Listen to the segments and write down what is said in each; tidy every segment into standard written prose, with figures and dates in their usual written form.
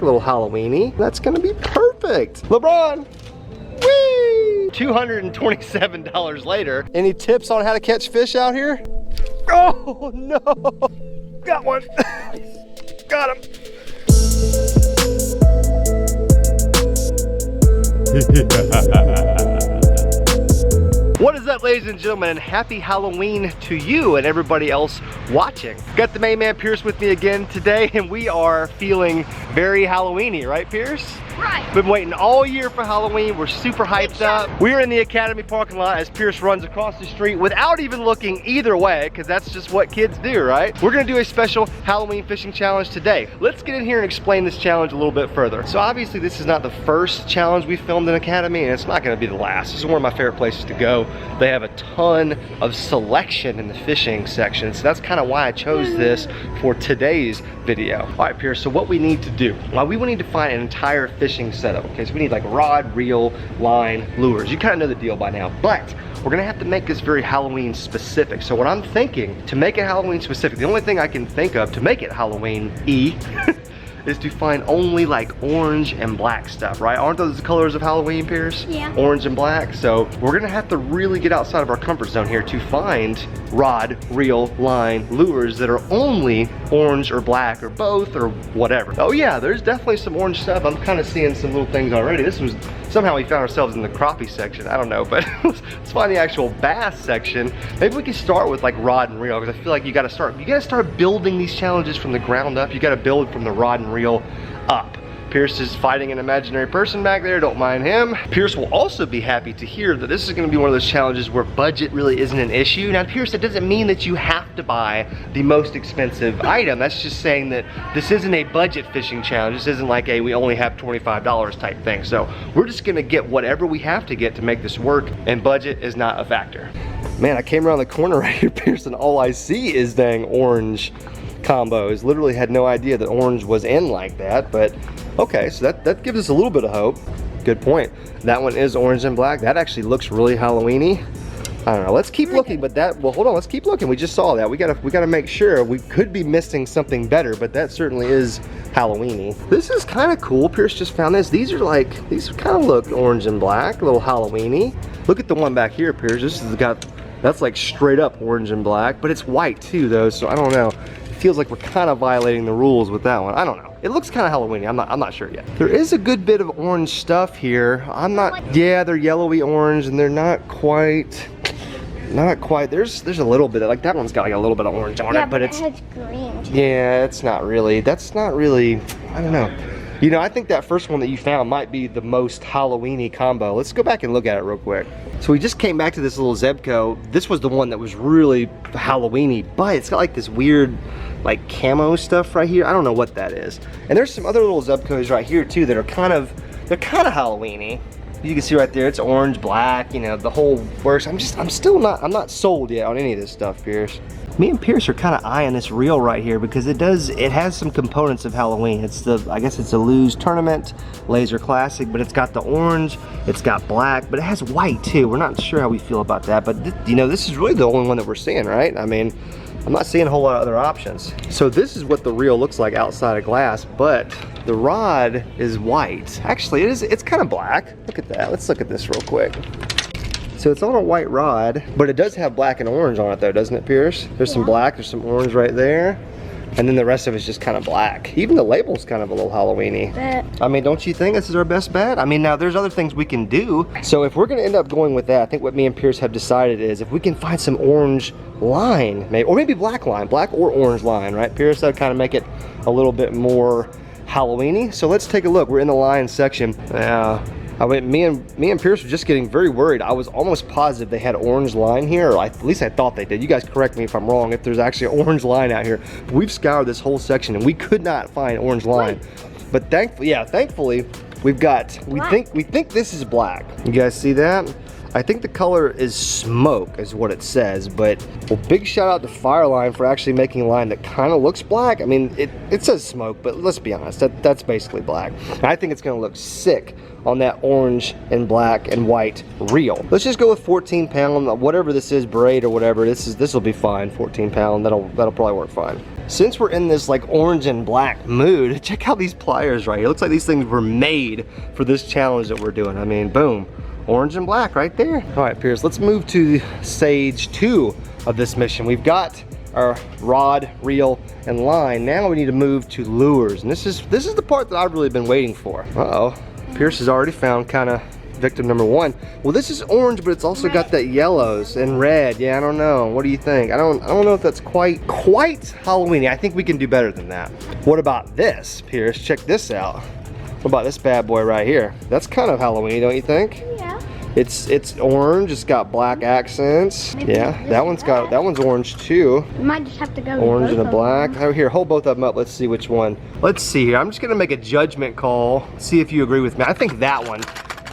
a little Halloween-y. That's gonna be perfect. LeBron, whee! $227 later. Any tips on how to catch fish out here? Oh no, got one. Got him. What is up, ladies and gentlemen, and happy Halloween to you and everybody else watching. Got the main man Pierce with me again today, and we are feeling very Halloween-y, right, Pierce? Right. Been waiting all year for Halloween. We're super hyped up. We're in the Academy parking lot as Pierce runs across the street without even looking either way, because that's just what kids do, right? We're gonna do a special Halloween fishing challenge today. Let's get in here and explain this challenge a little bit further. So obviously this is not the first challenge we filmed in Academy, and it's not gonna be the last. This is one of my favorite places to go. They have a ton of selection in the fishing section, so that's kind of why I chose this for today's video. All right, Pierce, so what we need to do, well, we will need to find an entire fishing setup, okay? So we need like rod, reel, line, lures. You kind of know the deal by now, but we're gonna have to make this very Halloween specific. So what I'm thinking, to make it Halloween specific, the only thing I can think of to make it Halloween-y is to find only like orange and black stuff, right? Aren't those the colors of Halloween, Pierce? Yeah. Orange and black. So we're gonna have to really get outside of our comfort zone here to find rod, reel, line, lures that are only orange or black or both or whatever. Oh yeah, there's definitely some orange stuff. I'm kind of seeing some little things already. This was, somehow we found ourselves in the crappie section. I don't know, but let's find the actual bass section. Maybe we can start with like rod and reel, because I feel like you gotta start building these challenges from the ground up. You gotta build from the rod and reel up. Pierce is fighting an imaginary person back there, don't mind him. Pierce will also be happy to hear that this is gonna be one of those challenges where budget really isn't an issue. Now, Pierce, that doesn't mean that you have to buy the most expensive item. That's just saying that this isn't a budget fishing challenge. This isn't like a we only have $25 type thing. So we're just gonna get whatever we have to get to make this work, and budget is not a factor. Man, I came around the corner right here, Pierce, and all I see is dang orange combos. Literally had no idea that orange was in like that, but okay, so that gives us a little bit of hope. Good point. That one is orange and black. That actually looks really Halloween-y. I don't know, let's keep looking, but that, well, hold on, let's keep looking. We just saw that. We gotta make sure. We could be missing something better, but that certainly is Halloween-y. This is kind of cool. Pierce just found this. These kind of look orange and black, a little Halloween-y. Look at the one back here, Pierce. This has got, that's like straight up orange and black, but it's white too though, so I don't know. Feels like we're kind of violating the rules with that one. I don't know. It looks kind of Halloween-y. I'm not sure yet. There is a good bit of orange stuff here. Yeah, they're yellowy orange and they're not quite. There's a little bit of, like, that one's got like a little bit of orange on it, but it's, it has green. yeah, that's not really, I don't know. You know, I think that first one that you found might be the most Halloween-y combo. Let's go back and look at it real quick. So we just came back to this little Zebco. This was the one that was really Halloween-y, but it's got like this weird like camo stuff right here. I don't know what that is. And there's some other little Zebcos right here too that are kind of Halloween-y. You can see right there, it's orange, black, you know, the whole works. I'm not sold yet on any of this stuff, Pierce. Me and Pierce are kind of eyeing this reel right here because it has some components of Halloween. I guess it's a Lose Tournament Laser Classic, but it's got the orange, it's got black, but it has white too. We're not sure how we feel about that, but you know, this is really the only one that we're seeing, right? I mean, I'm not seeing a whole lot of other options. So this is what the reel looks like outside of glass, but the rod is white. Actually, it's kind of black. Look at that. Let's look at this real quick. So it's on a white rod, but it does have black and orange on it though, doesn't it, Pierce? There's some black, there's some orange right there. And then the rest of it's just kind of black. Even the label's kind of a little Halloween-y. I mean, don't you think this is our best bet? I mean, now there's other things we can do. So if we're gonna end up going with that, I think what me and Pierce have decided is if we can find some orange line, maybe, or maybe black line, black or orange line, right, Pierce? That would kind of make it a little bit more Halloween-y. So let's take a look. We're in the line section. Me and Pierce were just getting very worried. I was almost positive they had orange line here, or at least I thought they did. You guys correct me if I'm wrong, if there's actually an orange line out here. But we've scoured this whole section and we could not find orange line. But thankfully, we think this is black. You guys see that? I think the color is smoke is what it says, but well, big shout out to Fireline for actually making a line that kind of looks black. I mean, it says smoke, but let's be honest, that's basically black. And I think it's gonna look sick on that orange and black and white reel. Let's just go with 14 pound, whatever this is, braid or whatever. This will be fine, 14 pound, that'll probably work fine. Since we're in this like orange and black mood, check out these pliers right here. It looks like these things were made for this challenge that we're doing. I mean, boom. Orange and black right there. All right, Pierce, let's move to stage 2 of this mission. We've got our rod, reel, and line. Now we need to move to lures. And this is the part that I've really been waiting for. Uh-oh, Pierce has already found kind of victim number 1. Well, this is orange, but it's also got that yellows and red. Yeah, I don't know. What do you think? I don't know if that's quite Halloween-y. I think we can do better than that. What about this, Pierce? Check this out. What about this bad boy right here? That's kind of Halloween, don't you think? Yeah. It's orange. It's got black accents. Maybe yeah, that one's orange too. We might just have to go orange with and a black. Oh, here, hold both of them up. Let's see which one. Let's see here. I'm just gonna make a judgment call. See if you agree with me. I think that one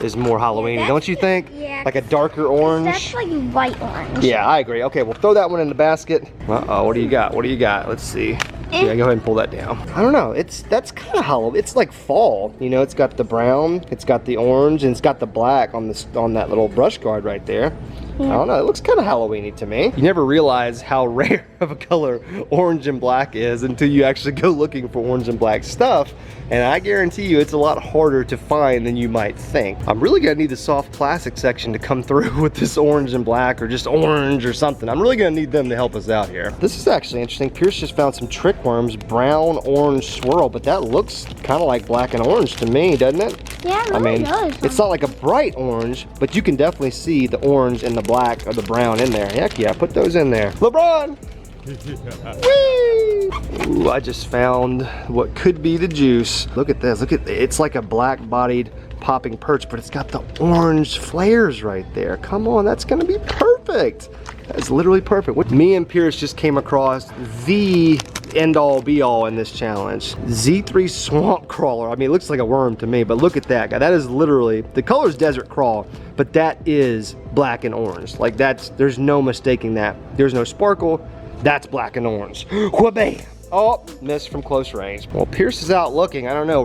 is more Halloween, don't you think? Yeah. Like a darker orange. That's like light orange. Yeah, I agree. Okay, we'll throw that one in the basket. Uh-oh, what do you got? What do you got? Let's see. Yeah, go ahead and pull that down. I don't know, that's kind of Halloween. It's like fall, you know, it's got the brown, it's got the orange, and it's got the black on that little brush guard right there. Yeah. I don't know, it looks kind of Halloween-y to me. You never realize how rare of a color orange and black is until you actually go looking for orange and black stuff. And I guarantee you it's a lot harder to find than you might think. I'm really gonna need the soft plastic section to come through with this orange and black, or just orange or something. I'm really gonna need them to help us out here. This is actually interesting. Pierce just found some trick worms, brown orange swirl, but that looks kind of like black and orange to me, doesn't it? Yeah, it really does. It's not like a bright orange, but you can definitely see the orange and the black or the brown in there. Heck yeah, put those in there. LeBron! Whee! Ooh, I just found what could be the juice. Look at this. Look at it's like a black-bodied popping perch, but it's got the orange flares right there. Come on, that's gonna be perfect. That's literally perfect. Me and Pierce just came across the end-all be-all in this challenge. Z3 swamp crawler. I mean, it looks like a worm to me, but look at that guy. That is literally, the color is desert crawl, but that is black and orange. Like there's no mistaking that. There's no sparkle. That's black and orange. Wha-bam! Oh, missed from close range. Well, Pierce is out looking. I don't know.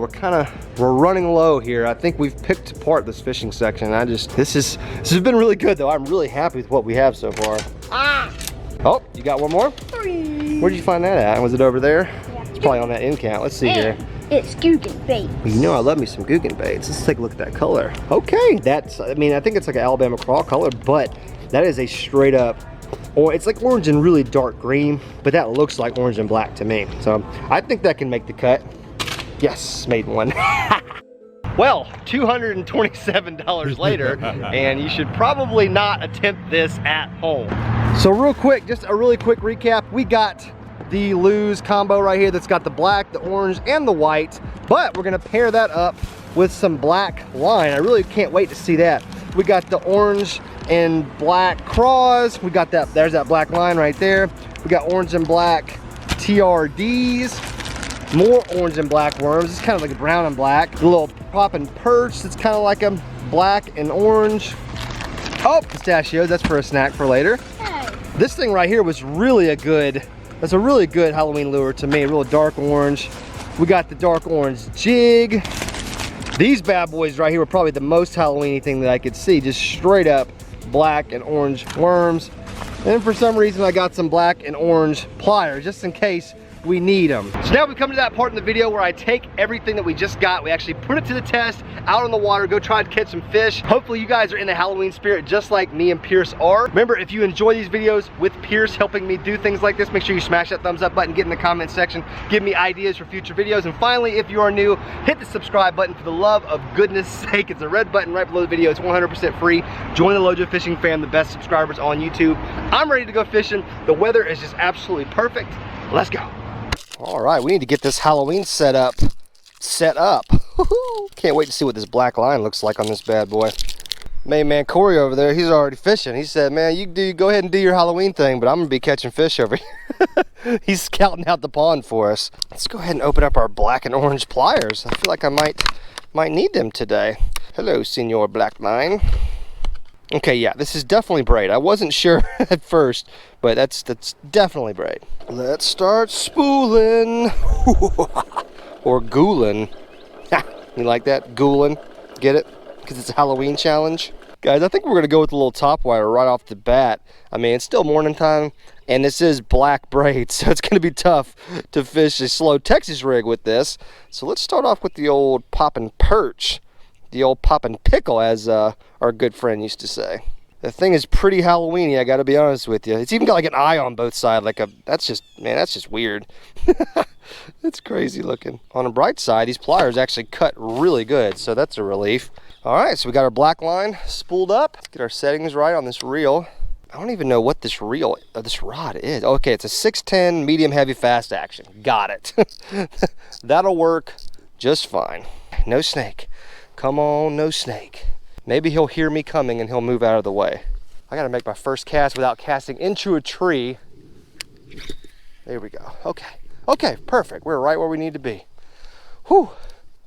We're running low here. I think we've picked apart this fishing section. This has been really good though. I'm really happy with what we have so far. Ah! Oh, you got one more? 3. Where'd you find that at? Was it over there? Yeah. It's probably on that end count. Let's see here. It's Googan bait. Well, you know I love me some Googan baits. Let's take a look at that color. Okay, I mean, I think it's like an Alabama crawl color, but that is a straight up, or it's like orange and really dark green, but that looks like orange and black to me. So I think that can make the cut. Yes, made one. Well, $227 later, and you should probably not attempt this at home. So real quick, just a really quick recap. We got the Lose combo right here that's got the black, the orange, and the white, but we're gonna pair that up with some black line. I really can't wait to see that. We got the orange and black craws. We got that, there's that black line right there. We got orange and black TRDs. More orange and black worms. It's kind of like a brown and black. The little popping perch, it's kind of like a black and orange. Oh, pistachios, that's for a snack for later. Hey. This thing right here was really that's a really good Halloween lure to me, real dark orange. We got the dark orange jig. These bad boys right here were probably the most Halloween-y thing that I could see, just straight up black and orange worms. And for some reason I got some black and orange pliers, just in case we need them. So now we come to that part in the video where I take everything that we just got, we actually put it to the test, out on the water, go try to catch some fish. Hopefully you guys are in the Halloween spirit just like me and Pierce are. Remember, if you enjoy these videos with Pierce helping me do things like this, make sure you smash that thumbs up button, get in the comment section, give me ideas for future videos. And finally, if you are new, hit the subscribe button for the love of goodness sake. It's a red button right below the video. It's 100% free. Join the Lojo Fishing fam, the best subscribers on YouTube. I'm ready to go fishing. The weather is just absolutely perfect. Let's go. All right, we need to get this Halloween set up. Can't wait to see what this black line looks like on this bad boy. Man, Corey over there, he's already fishing. He said, man, you go ahead and do your Halloween thing, but I'm gonna be catching fish over here. He's scouting out the pond for us. Let's go ahead and open up our black and orange pliers. I feel like I might need them today. Hello, Senor Black Line. Okay, yeah, this is definitely braid. I wasn't sure at first, but that's definitely braid. Let's start spooling. Or gooling. You like that? Gooling. Get it? Because it's a Halloween challenge. Guys, I think we're going to go with a little top wire right off the bat. I mean, it's still morning time, and this is black braid, so it's going to be tough to fish a slow Texas rig with this. So let's start off with the old poppin' perch. The old poppin' pickle, as our good friend used to say. The thing is pretty Halloween-y, I got to be honest with you. It's even got like an eye on both sides. That's just weird. It's crazy looking. On the bright side, these pliers actually cut really good, so that's a relief. All right, so we got our black line spooled up. Let's get our settings right on this reel. I don't even know what this rod is. Okay, it's a 610 medium heavy fast action. Got it. That'll work just fine. No snake. Come on, no snake. Maybe he'll hear me coming and he'll move out of the way. I gotta make my first cast without casting into a tree. There we go. Okay, perfect. We're right where we need to be. Whew.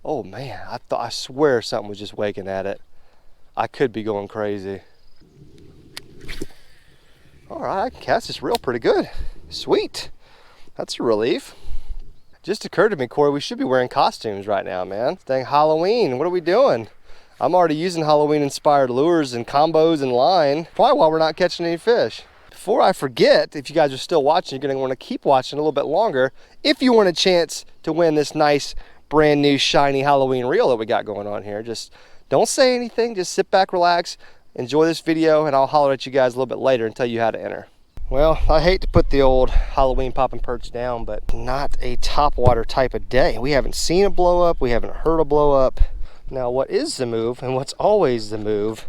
Oh man, I swear something was just waking at it. I could be going crazy. All right, I can cast this reel pretty good. Sweet. That's a relief. Just occurred to me, Corey, we should be wearing costumes right now, man. It's dang Halloween. What are we doing? I'm already using Halloween-inspired lures and combos and line, probably while we're not catching any fish. Before I forget, if you guys are still watching, you're going to want to keep watching a little bit longer if you want a chance to win this nice, brand new, shiny Halloween reel that we got going on here. Just don't say anything. Just sit back, relax, enjoy this video, and I'll holler at you guys a little bit later and tell you how to enter. Well, I hate to put the old Halloween poppin' perch down, but not a topwater type of day. We haven't seen a blow up. We haven't heard a blow up. Now, what is the move, and what's always the move,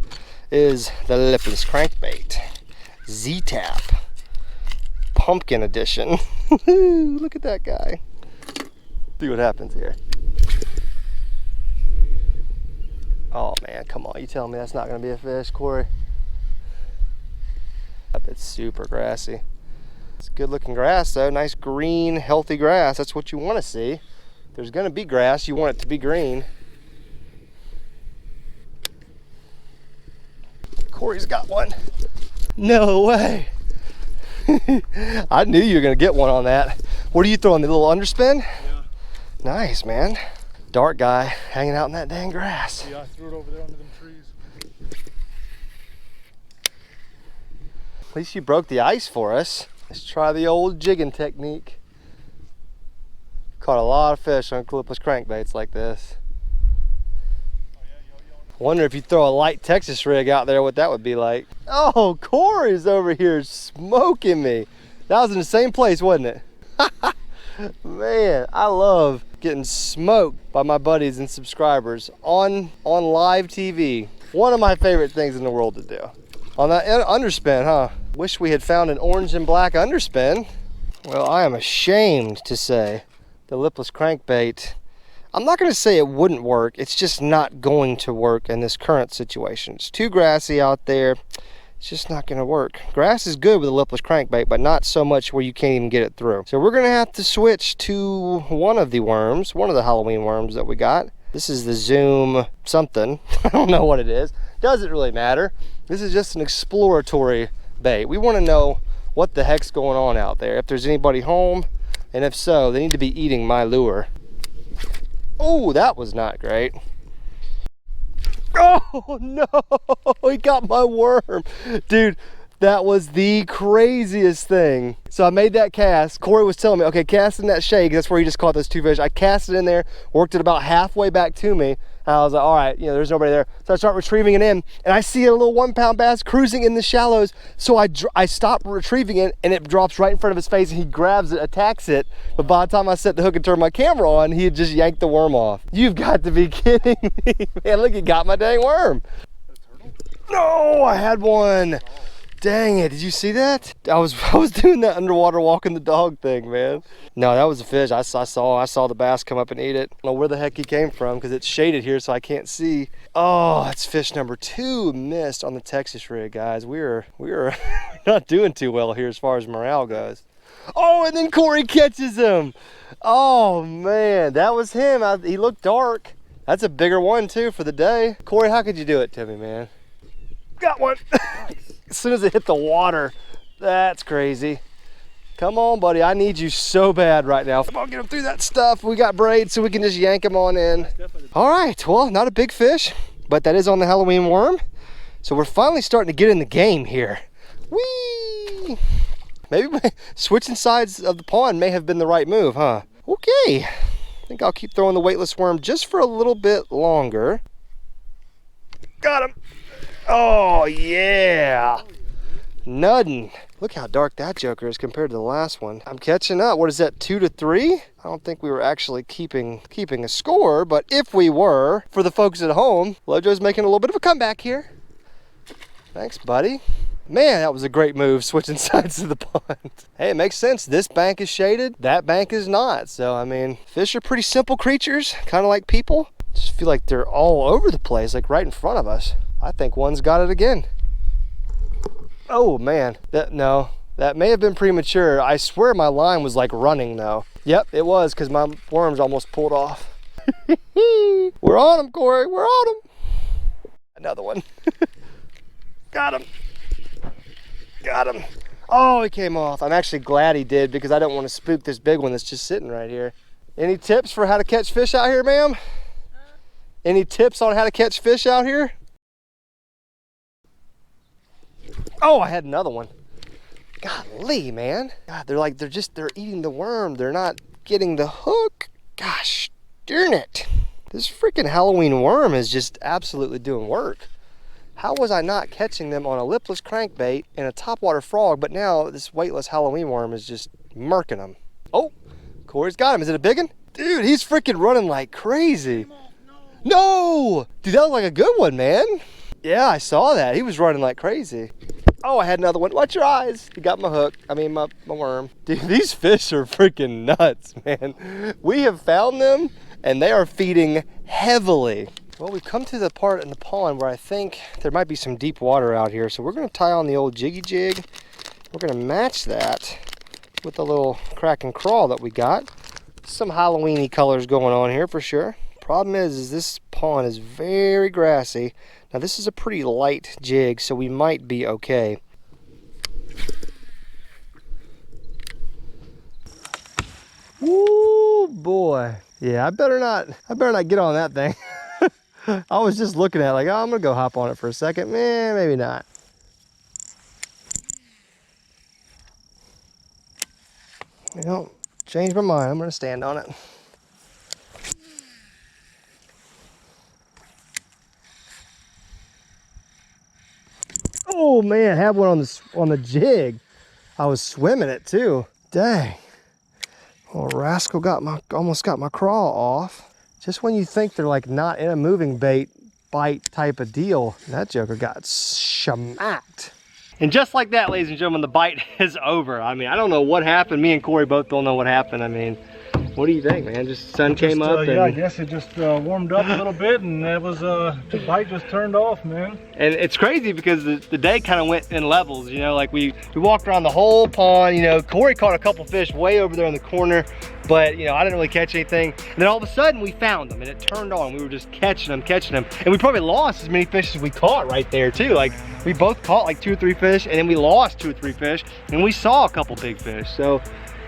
is the lipless crankbait. Z-Tap. Pumpkin edition. Look at that guy. See what happens here. Oh, man, come on. You telling me that's not going to be a fish, Corey? It's super grassy. It's good looking grass, though. Nice green, healthy grass. That's what you want to see. If there's going to be grass, you want it to be green. Corey's got one. No way. I knew you were going to get one on that. What are you throwing, the little underspin? Yeah. Nice, man. Dark guy hanging out in that dang grass. Yeah, I threw it over there under them trees. At least you broke the ice for us. Let's try the old jigging technique. Caught a lot of fish on clipless crankbaits like this. Wonder if you throw a light Texas rig out there, what that would be like. Oh, Corey's over here smoking me. That was in the same place, wasn't it? Man, I love getting smoked by my buddies and subscribers on live TV. One of my favorite things in the world to do. On that underspin, huh? Wish we had found an orange and black underspin. Well, I am ashamed to say the lipless crankbait, I'm not going to say it wouldn't work. It's just not going to work in this current situation. It's too grassy out there. It's just not going to work. Grass is good with a lipless crankbait, but not so much where you can't even get it through. So we're going to have to switch to one of the worms, one of the Halloween worms that we got. This is the Zoom something. I don't know what it is. Doesn't really matter. This is just an exploratory bait. We want to know what the heck's going on out there. If there's anybody home, and if so, they need to be eating my lure. Oh, that was not great. Oh no, he got my worm. Dude, that was the craziest thing. So I made that cast. Corey was telling me, okay, cast in that shade, that's where he just caught those two fish. I cast it in there, worked it about halfway back to me. And I was like, all right, you know, there's nobody there. So I start retrieving it in, and I see a little 1 pound bass cruising in the shallows. So I stop retrieving it, and it drops right in front of his face, and he grabs it, attacks it. But by the time I set the hook and turned my camera on, he had just yanked the worm off. You've got to be kidding me, man. Look, he got my dang worm. No, I had one. Dang it, did you see that? I was doing that underwater walking the dog thing, man. No, that was a fish. I saw the bass come up and eat it. I don't know where the heck he came from because it's shaded here so I can't see. Oh, that's fish number 2 missed on the Texas rig, guys. We're not doing too well here as far as morale goes. Oh, and then Corey catches him. Oh man, that was him. He looked dark. That's a bigger one too for the day. Corey, how could you do it to me, man? got one. As soon as it hit the water. That's crazy. Come on, buddy. I need you so bad right now. Come on, get him through that stuff. We got braids so we can just yank him on in. All right, well, not a big fish, but that is on the Halloween worm. So we're finally starting to get in the game here. Whee! Maybe switching sides of the pond may have been the right move, huh? Okay. I think I'll keep throwing the weightless worm just for a little bit longer. Got him. Oh, yeah. Nuddin'. Look how dark that joker is compared to the last one. I'm catching up. What is that, 2 to 3? I don't think we were actually keeping a score, but if we were, for the folks at home, Lojo's making a little bit of a comeback here. Thanks, buddy. Man, that was a great move, switching sides of the pond. Hey, it makes sense. This bank is shaded, that bank is not. So, I mean, fish are pretty simple creatures, kind of like people. Just feel like they're all over the place, like right in front of us. I think one's got it again. Oh man, that may have been premature. I swear my line was like running though. Yep, it was, because my worms almost pulled off. We're on him, Corey, we're on him. Another one. Got him. Got him. Oh, he came off. I'm actually glad he did, because I don't want to spook this big one that's just sitting right here. Any tips for how to catch fish out here, ma'am? Any tips on how to catch fish out here? Oh, I had another one. Golly, man. God, they're eating the worm. They're not getting the hook. Gosh, darn it. This freaking Halloween worm is just absolutely doing work. How was I not catching them on a lipless crankbait and a topwater frog, but now this weightless Halloween worm is just murking them. Oh, Corey's got him. Is it a big one? Dude, he's freaking running like crazy. No! Dude, that was like a good one, man. Yeah, I saw that. He was running like crazy. Oh, I had another one. Watch your eyes. He got my hook. I mean, my worm. Dude, these fish are freaking nuts, man. We have found them, and they are feeding heavily. Well, we've come to the part in the pond where I think there might be some deep water out here. So we're going to tie on the old jiggy jig. We're going to match that with the little crack and crawl that we got. Some Halloween-y colors going on here for sure. Problem is this pond is very grassy. Now this is a pretty light jig, so we might be okay. Woo, boy. Yeah, I better not get on that thing. I was just looking at it like, oh, I'm gonna go hop on it for a second. Man, maybe not. You know, changed my mind. I'm gonna stand on it. Oh man, I had one on the jig. I was swimming it too. Dang. Oh, rascal almost got my crawl off. Just when you think they're like not in a moving bait bite type of deal, that joker got smacked. And just like that, ladies and gentlemen, the bite is over. I mean, I don't know what happened. Me and Corey both don't know what happened. I mean, what do you think, man? Just sun came up and... Yeah, I guess it just warmed up a little bit, and that was the bite just turned off, man. And it's crazy because the day kind of went in levels, you know, like we walked around the whole pond, you know. Corey caught a couple fish way over there in the corner, but you know, I didn't really catch anything. And then all of a sudden we found them and it turned on. We were just catching them. And we probably lost as many fish as we caught right there too. Like we both caught like 2 or 3 fish, and then we lost 2 or 3 fish, and we saw a couple big fish. So,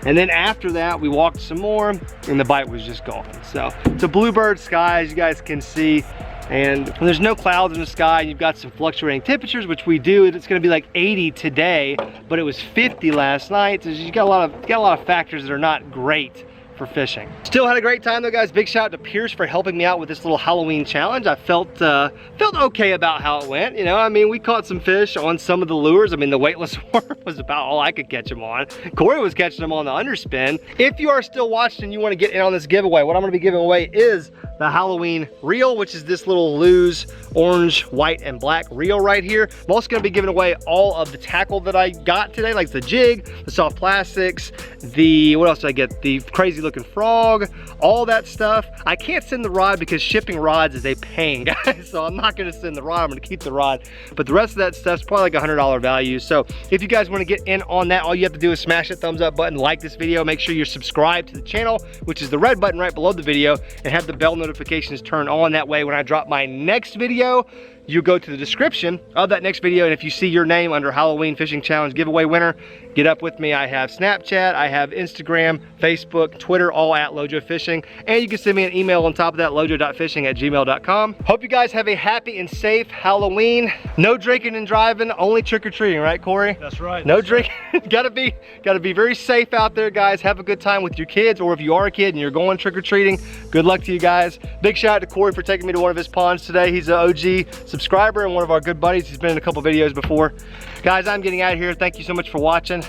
and then after that, we walked some more and the bite was just gone. So it's a bluebird sky, as you guys can see. And there's no clouds in the sky, and you've got some fluctuating temperatures, which we do. It's gonna be like 80 today, but it was 50 last night. So you got a lot of factors that are not great for fishing. Still had a great time though, guys. Big shout out to Pierce for helping me out with this little Halloween challenge. I felt okay about how it went. You know, I mean, we caught some fish on some of the lures. I mean, the weightless worm was about all I could catch them on. Corey was catching them on the underspin. If you are still watching and you want to get in on this giveaway, what I'm going to be giving away is the Halloween reel, which is this little Lose orange, white, and black reel right here. I'm also going to be giving away all of the tackle that I got today, like the jig, the soft plastics, what else did I get? The crazy looking frog, all that stuff. I can't send the rod because shipping rods is a pain, guys. So I'm not going to send the rod. I'm going to keep the rod. But the rest of that stuff's probably like $100 value. So if you guys want to get in on that, all you have to do is smash that thumbs up button, like this video, make sure you're subscribed to the channel, which is the red button right below the video, and have the bell notifications turned on. That way when I drop my next video, you go to the description of that next video, and if you see your name under Halloween Fishing Challenge giveaway winner, get up with me. I have Snapchat, I have Instagram, Facebook, Twitter, all at lojo.fishing, and you can send me an email on top of that, lojo.fishing@gmail.com. Hope you guys have a happy and safe Halloween. No drinking and driving, only trick-or-treating, right, Corey? That's right. No drinking. gotta be very safe out there, guys. Have a good time with your kids, or if you are a kid and you're going trick-or-treating, good luck to you guys. Big shout out to Corey for taking me to one of his ponds today. He's an OG subscriber and one of our good buddies. He's been in a couple videos before. Guys, I'm getting out of here. Thank you so much for watching.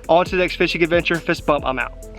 On to the next fishing adventure. Fist bump, I'm out.